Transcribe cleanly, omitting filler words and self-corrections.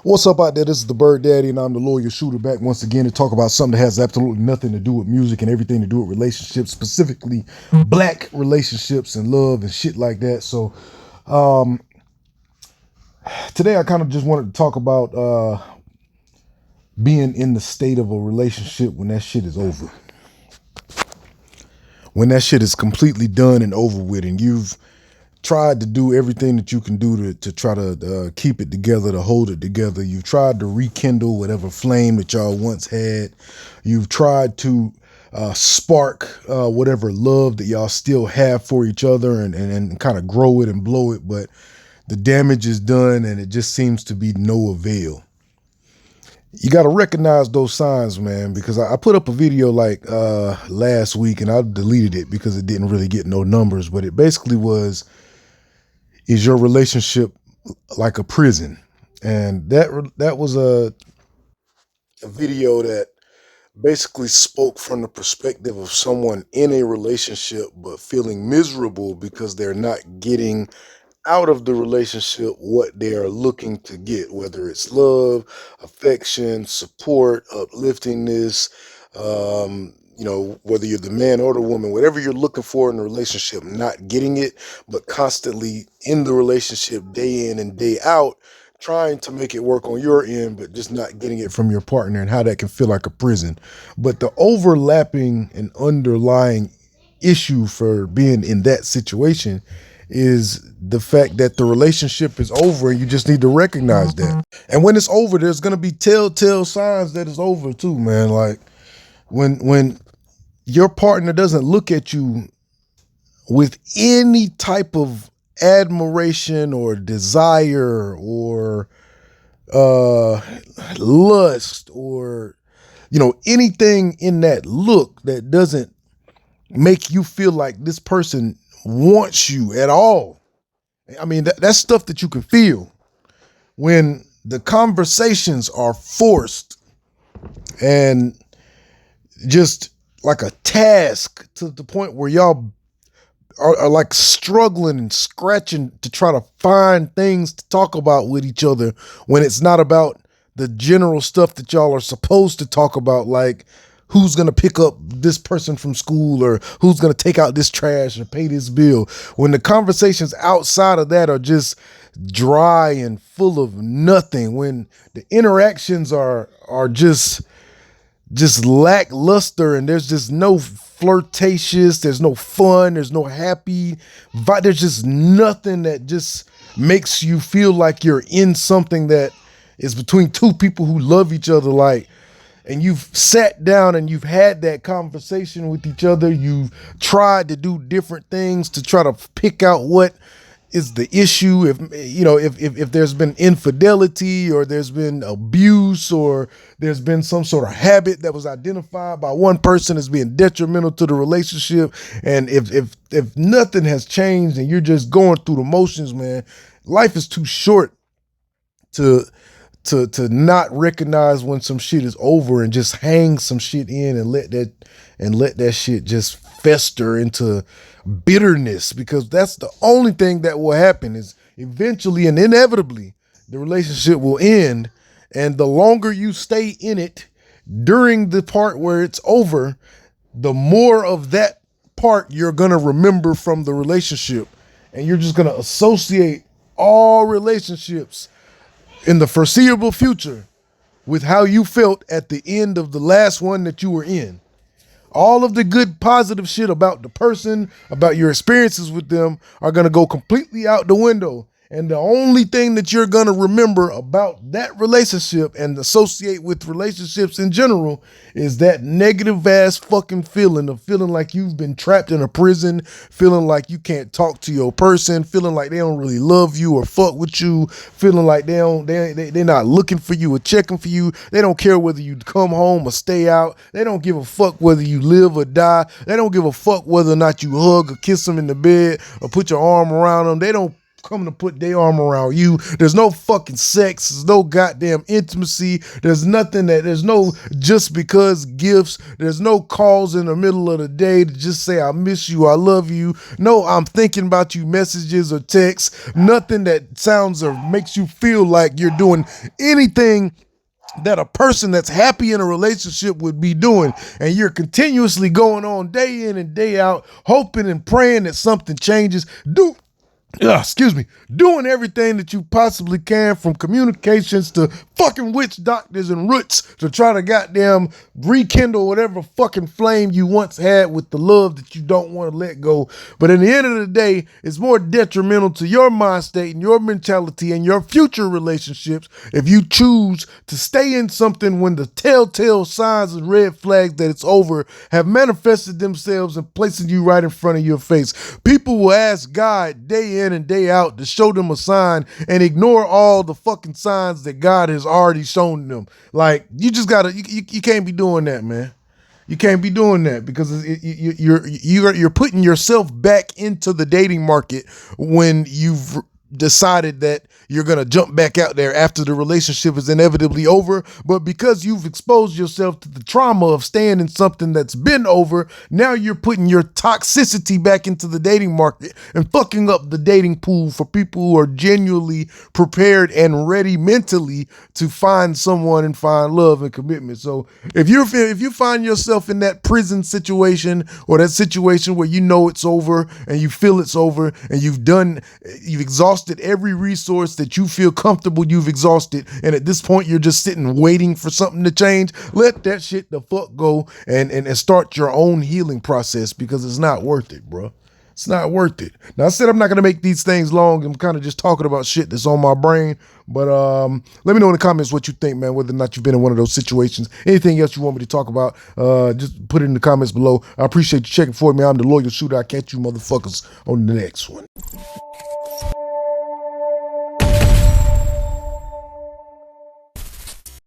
What's up out there? This is the Bird Daddy, and I'm the lawyer shooter back once again to talk about something that has absolutely nothing to do with music and everything to do with relationships, specifically black relationships and love and shit like that. So, today I kind of just wanted to talk about being in the state of a relationship when that shit is over. When that shit is completely done and over with, and you've tried to do everything that you can do to try to keep it together, to hold it together. You've tried to rekindle whatever flame that y'all once had. You've tried to spark whatever love that y'all still have for each other and kind of grow it and blow it. But the damage is done and it just seems to be no avail. You got to recognize those signs, man, because I put up a video like last week and I deleted it because it didn't really get no numbers. But it basically was, is your relationship like a prison? And that was a video that basically spoke from the perspective of someone in a relationship but feeling miserable because they're not getting out of the relationship what they are looking to get, whether it's love, affection, support, upliftingness, whether you're the man or the woman, whatever you're looking for in a relationship, not getting it, but constantly in the relationship day in and day out, trying to make it work on your end, but just not getting it from your partner, and how that can feel like a prison. But the overlapping and underlying issue for being in that situation is the fact that the relationship is over and you just need to recognize that. And when it's over, there's going to be telltale signs that it's over too, man. Like when your partner doesn't look at you with any type of admiration or desire or lust or anything in that look that doesn't make you feel like this person wants you at all. I mean, that's stuff that you can feel when the conversations are forced and just like a task to the point where y'all are like struggling and scratching to try to find things to talk about with each other when it's not about the general stuff that y'all are supposed to talk about, like who's going to pick up this person from school or who's going to take out this trash or pay this bill. When the conversations outside of that are just dry and full of nothing, when the interactions are just lackluster and there's just no flirtatious, there's no fun, there's no happy, there's just nothing that just makes you feel like you're in something that is between two people who love each other, like, and you've sat down and you've had that conversation with each other. You've tried to do different things to try to pick out what is the issue. If there's been infidelity or there's been abuse or there's been some sort of habit that was identified by one person as being detrimental to the relationship. And if nothing has changed and you're just going through the motions, man, life is too short to not recognize when some shit is over and just hang some shit in and let that shit just fester into bitterness, because that's the only thing that will happen. Is eventually and inevitably the relationship will end, and the longer you stay in it during the part where it's over, the more of that part you're going to remember from the relationship, and you're just going to associate all relationships in the foreseeable future with how you felt at the end of the last one that you were in. All of the good positive shit about the person, about your experiences with them, are going to go completely out the window. And the only thing that you're going to remember about that relationship and associate with relationships in general is that negative ass fucking feeling of feeling like you've been trapped in a prison, feeling like you can't talk to your person, feeling like they don't really love you or fuck with you, feeling like they're not looking for you or checking for you. They don't care whether you come home or stay out. They don't give a fuck whether you live or die. They don't give a fuck whether or not you hug or kiss them in the bed or put your arm around them. They don't coming to put their arm around you. There's no fucking sex. There's no goddamn intimacy. There's no just because gifts. There's no calls in the middle of the day to just say, I miss you, I love you. No, I'm thinking about you messages or texts. Nothing that sounds or makes you feel like you're doing anything that a person that's happy in a relationship would be doing. And you're continuously going on day in and day out, hoping and praying that something changes. Doing everything that you possibly can, from communications to fucking witch doctors and roots, to try to goddamn rekindle whatever fucking flame you once had with the love that you don't want to let go. But at the end of the day, it's more detrimental to your mind state and your mentality and your future relationships if you choose to stay in something when the telltale signs and red flags that it's over have manifested themselves and placing you right in front of your face. People will ask God day in and day out to show them a sign and ignore all the fucking signs that God has already shown them. Like, you just gotta, you can't be doing that, man. You can't be doing that, because you're putting yourself back into the dating market when you've decided that you're going to jump back out there after the relationship is inevitably over. But because you've exposed yourself to the trauma of staying in something that's been over, now you're putting your toxicity back into the dating market and fucking up the dating pool for people who are genuinely prepared and ready mentally to find someone and find love and commitment. So if you find yourself in that prison situation, or that situation where you know it's over and you feel it's over, and you've exhausted every resource that you feel comfortable you've exhausted, and at this point you're just sitting waiting for something to change, let that shit the fuck go and start your own healing process, because it's not worth it, bro. It's not worth it. Now, I said I'm not going to make these things long. I'm kind of just talking about shit that's on my brain. But let me know in the comments what you think, man, whether or not you've been in one of those situations. Anything else you want me to talk about, just put it in the comments below. I appreciate you checking for me. I'm the Loyal Shooter. I'll catch you motherfuckers on the next one.